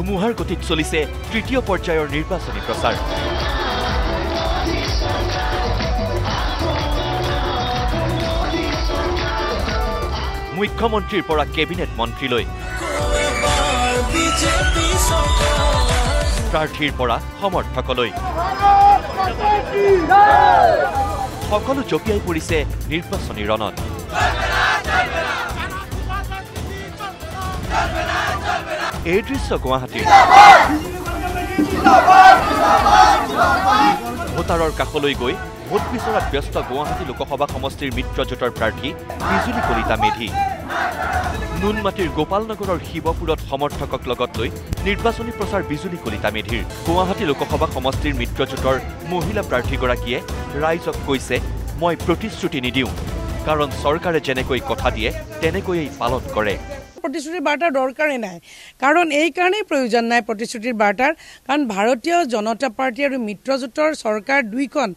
ধুমুহাৰ গতিত চলিছে তৃতীয় পৰ্যায়ৰ নিৰ্বাচনী প্ৰচাৰ। মুখ্যমন্ত্ৰীৰ পৰা কেবিনেট মন্ত্ৰীলৈ, প্ৰাৰ্থীৰ পৰা সমৰ্থকলৈ সকলো জপিয়াই পৰিছে নিৰ্বাচনী ৰণত। এই দৃশ্য গুৱাহাটীৰ। ভোটাৰৰ কাষলৈ গৈ ভোট বিচৰাত ব্যস্ত গুৱাহাটী লোকসভা সমষ্টিৰ মিত্ৰজোঁটৰ প্ৰাৰ্থী বিজুলী কলিতা মেধি। নুনমাটিৰ গোপালনগৰৰ শিৱপুৰত সমৰ্থকক লগত লৈ নিৰ্বাচনী প্ৰচাৰ বিজুলী কলিতা মেধিৰ। গুৱাহাটী লোকসভা সমষ্টিৰ মিত্ৰজোঁটৰ মহিলা প্ৰাৰ্থীগৰাকীয়ে ৰাইজক কৈছে, মই প্ৰতিশ্ৰুতি নিদিওঁ, কাৰণ চৰকাৰে যেনেকৈ কথা দিয়ে তেনেকৈয়ে পালন কৰে। প্ৰতিশ্ৰুতিৰ বাৰ্তাৰ দৰকাৰেই নাই, কাৰণ এই কাৰণেই প্ৰয়োজন নাই প্ৰতিশ্ৰুতিৰ বাৰ্তাৰ, কাৰণ ভাৰতীয় জনতা পাৰ্টি আৰু মিত্ৰজোঁটৰ চৰকাৰ দুইখন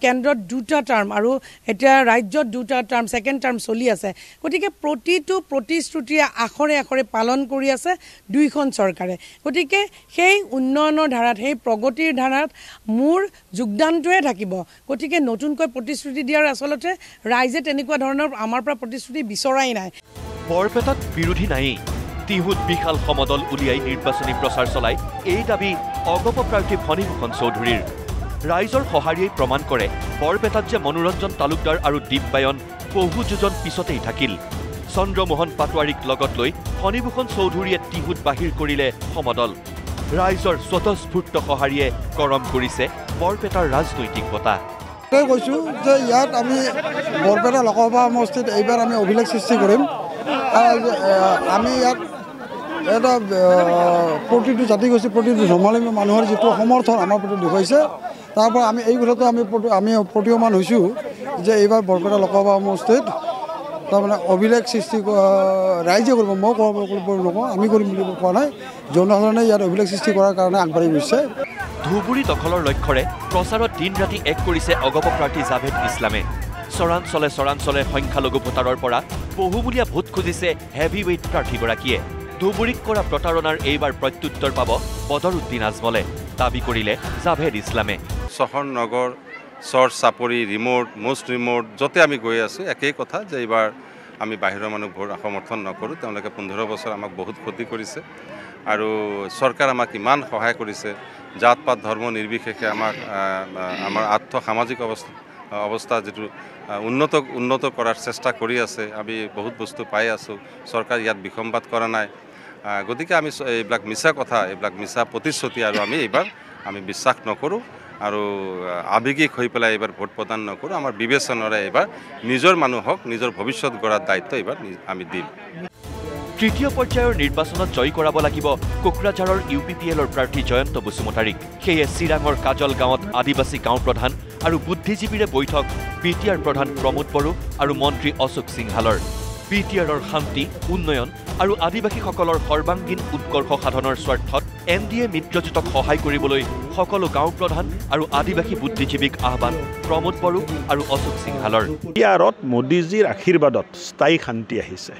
কেন্দ্ৰত দুটা টাৰ্ম আৰু এতিয়া ৰাজ্যত দুটা টাৰ্ম ছেকেণ্ড টাৰ্ম চলি আছে। গতিকে প্ৰতিটো প্ৰতিশ্ৰুতিৰে আখৰে আখৰে পালন কৰি আছে দুইখন চৰকাৰে। গতিকে সেই উন্নয়নৰ ধাৰাত, সেই প্ৰগতিৰ ধাৰাত মোৰ যোগদানটোৱে থাকিব। গতিকে নতুনকৈ প্ৰতিশ্ৰুতি দিয়াৰ আচলতে ৰাইজে তেনেকুৱা ধৰণৰ আমাৰ পৰা প্ৰতিশ্ৰুতি বিচৰাই নাই। বৰপেটাত বিৰোধী নায়েই। টিহুত বিশাল সমদল উলিয়াই নিৰ্বাচনী প্ৰচাৰ চলাই এই দাবী অগপ প্ৰাৰ্থী ফণীভূষণ চৌধুৰীৰ। ৰাইজৰ সঁহাৰিয়েই প্ৰমাণ কৰে বৰপেটাত যে মনোৰঞ্জন তালুকদাৰ আৰু দীপবায়ন বহু যোজন পিছতেই থাকিল। চন্দ্ৰমোহন পাটোৱাৰীক লগত লৈ ফণীভূষণ চৌধুৰীয়ে টিহুত বাহিৰ কৰিলে সমদল। ৰাইজৰ স্বতঃস্ফূৰ্ত সঁহাৰিয়ে গৰম কৰিছে বৰপেটাৰ ৰাজনৈতিক বতাহ। কৈছোঁ যে ইয়াত আমি বৰপেটা লোকসভা সমষ্টিত এইবাৰ আমি অভিলেখ সৃষ্টি কৰিম। আমি ইয়াত এটা প্ৰতিটো জাতিগোষ্ঠী, প্ৰতিটো ধৰ্মাৱলম্বী মানুহৰ যিটো সমৰ্থন আমাৰ প্ৰতি দেখুৱাইছে, তাৰ পৰা আমি এই কথাটো আমি প্ৰতীয়মান হৈছোঁ যে এইবাৰ বৰপেটা লোকসভা সমষ্টিত তাৰমানে অভিলেখ সৃষ্টি ৰাইজে কৰিব। মই নকওঁ, আমি কৰিম বুলি কোৱা নাই, জনসাধাৰণে ইয়াত অভিলেখ সৃষ্টি কৰাৰ কাৰণে আগবাঢ়ি গৈছে। ধুবুৰী দখলৰ লক্ষ্যৰে প্ৰচাৰত দিন ৰাতি এক কৰিছে অগপ প্ৰাৰ্থী জাভেদ ইছলামে। চৰাঞ্চলে সংখ্যালঘু ভোটাৰৰ পৰা বহুমূলীয়া ভোট খুজিছে হেভিৱেইট প্ৰাৰ্থীগৰাকীয়ে। ধুবুৰীক কৰা প্ৰতাৰণাৰ এইবাৰ প্ৰত্যুত্তৰ পাব বদৰুদ্দিন আজমলে, দাবী কৰিলে জাভেদ ইছলামে। চহৰ নগৰ, চৰ চাপৰি, মোষ্ট ৰিমোট য'তে আমি গৈ আছোঁ একেই কথা যে এইবাৰ আমি বাহিৰৰ মানুহ ভোট সমৰ্থন নকৰোঁ। তেওঁলোকে 15 বছৰ আমাক বহুত ক্ষতি কৰিছে আৰু চৰকাৰ আমাক ইমান সহায় কৰিছে। জাত পাত ধৰ্ম নিৰ্বিশেষে আমাৰ সামাজিক অৱস্থা যিটো উন্নত কৰাৰ চেষ্টা কৰি আছে। আমি বহুত বস্তু পাই আছোঁ, চৰকাৰ ইয়াত বিসম্বাদ কৰা নাই। গতিকে আমি এইবিলাক মিছা কথা, এইবিলাক মিছা প্ৰতিশ্ৰুতি আৰু এইবাৰ আমি বিশ্বাস নকৰোঁ আৰু আৱেগিক হৈ পেলাই এইবাৰ ভোট প্ৰদান নকৰোঁ। আমাৰ বিবেচনাৰে এইবাৰ নিজৰ মানুহক নিজৰ ভৱিষ্যত গঢ়াৰ দায়িত্ব এইবাৰ আমি দিম। তৃতীয় পৰ্যায়ৰ নিৰ্বাচনত জয়ী কৰাব লাগিব কোকৰাঝাৰৰ UPPLৰ প্ৰাৰ্থী জয়ন্ত বসুমতাৰীক। সেয়ে চিৰাঙৰ কাজল গাঁৱত আদিবাসী গাঁও প্ৰধান আৰু বুদ্ধিজীৱীৰে বৈঠক BTR প্ৰধান প্ৰমোদ বড়ো আৰু মন্ত্ৰী অশোক সিংহালৰ। BTRৰ শান্তি, উন্নয়ন আৰু আদিবাসীসকলৰ সৰ্বাংগীন উৎকৰ্ষ সাধনৰ স্বাৰ্থত NDA মিত্ৰজোঁটক সহায় কৰিবলৈ সকলো গাঁও প্ৰধান আৰু আদিবাসী বুদ্ধিজীৱীক আহ্বান প্ৰমোদ বড়ো আৰু অশোক সিংহালৰ। BTRত মোদীজীৰ আশীৰ্বাদত স্থায়ী শান্তি আহিছে।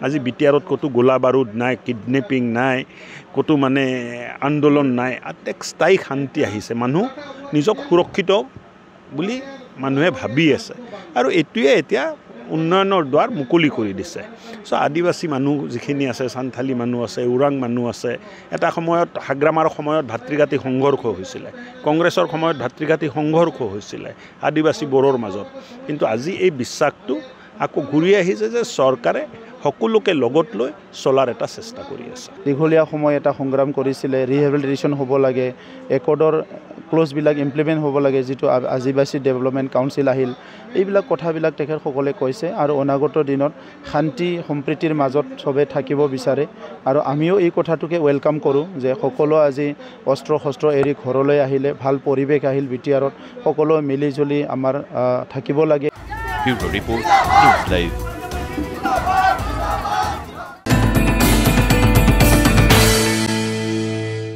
আজি BTRত ক'তো গোলা বাৰুদ নাই, কিডনেপিং নাই, ক'তো আন্দোলন নাই, এক স্থায়ী শান্তি আহিছে। মানুহ নিজক সুৰক্ষিত বুলি মানুহে ভাবি আছে আৰু এইটোৱে এতিয়া উন্নয়নৰ দ্বাৰ মুকলি কৰি দিছে। আদিবাসী মানুহ যিখিনি আছে, সান্থালী মানুহ আছে, ওৰাং মানুহ আছে। এটা সময়ত হাগ্ৰামাৰ সময়ত ভাতৃঘাতী সংঘৰ্ষ হৈছিলে, কংগ্ৰেছৰ সময়ত ভাতৃঘাতী সংঘৰ্ষ হৈছিলে আদিবাসী বড়োৰ মাজত। কিন্তু আজি এই বিশ্বাসটো আকৌ ঘূৰি আহিছে যে চৰকাৰে সকলোকে লগত লৈ চলাৰ এটা চেষ্টা কৰি আছে। দীঘলীয়া সময় এটা সংগ্ৰাম কৰিছিলে, ৰিহেবিলিটেশ্যন হ'ব লাগে, একৰ্ডৰ ক্লজবিলাক ইমপ্লিমেণ্ট হ'ব লাগে, যিটো আদিবাসী ডেভেলপমেণ্ট কাউন্সিল আহিল। এইবিলাক কথাবিলাক তেখেতসকলে কৈছে আৰু অনাগত দিনত শান্তি সম্প্ৰীতিৰ মাজত চবেই থাকিব বিচাৰে আৰু আমিও এই কথাটোকে ৱেলকাম কৰোঁ যে সকলো আজি অস্ত্ৰ শস্ত্ৰ এৰি ঘৰলৈ আহিলে, ভাল পৰিৱেশ আহিল BTRত, সকলো মিলি জুলি আমাৰ থাকিব লাগে। Bureau report, news live.